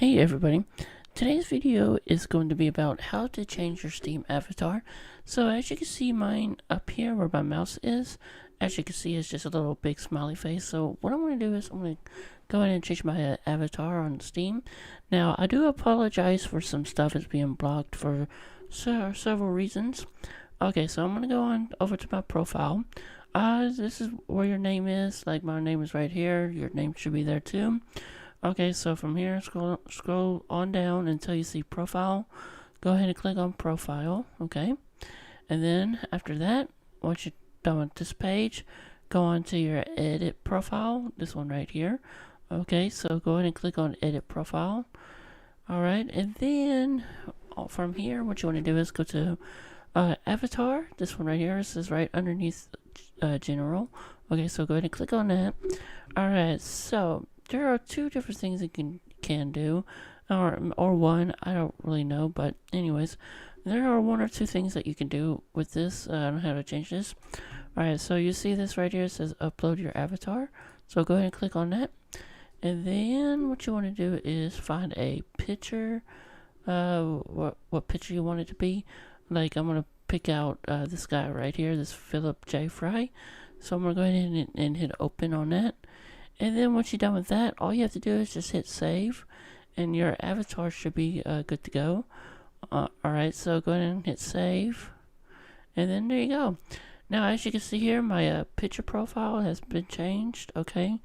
Hey everybody, today's video is going to be about how to change your Steam avatar. So as you can see mine up here where my mouse is, as you can see it's just a little big smiley face. So what I'm going to do is I'm going to go ahead and change my avatar on Steam. Now I do apologize for some stuff that's being blocked for several reasons. Okay, so I'm going to go on over to my profile. This is where your name is, like my name is right here, your name should be there too. Okay, so from here, scroll on down until you see profile. Go ahead and click on profile, okay? And then after that, once you're done with this page, go on to your edit profile, this one right here. Okay, so go ahead and click on edit profile. Alright, and then from here, what you want to do is go to avatar, this one right here. This is right underneath general. Okay, so go ahead and click on that. Alright, so there are two different things you can do, or one, I don't really know, but anyways, there are one or two things that you can do with this. I don't know how to change this. Alright, so you see this right here, it says upload your avatar, so go ahead and click on that, and then what you want to do is find a picture, what picture you want it to be. Like I'm going to pick out this guy right here, this Philip J. Fry, so I'm going to go ahead and hit open on that. And then once you're done with that, all you have to do is just hit save, and your avatar should be good to go. Alright, so go ahead and hit save, and then there you go. Now, as you can see here, my picture profile has been changed, okay?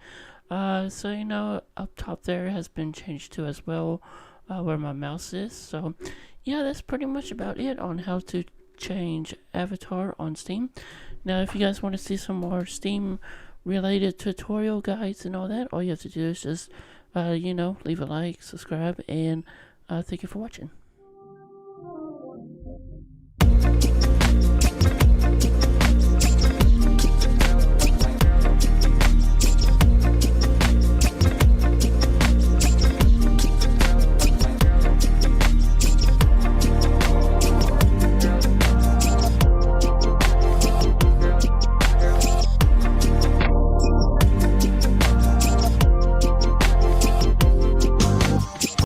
So, you know, up top there has been changed too as well, where my mouse is. So, yeah, that's pretty much about it on how to change avatar on Steam. Now, if you guys want to see some more Steam related tutorial guides and all that, all you have to do is just, leave a like, subscribe, and thank you for watching.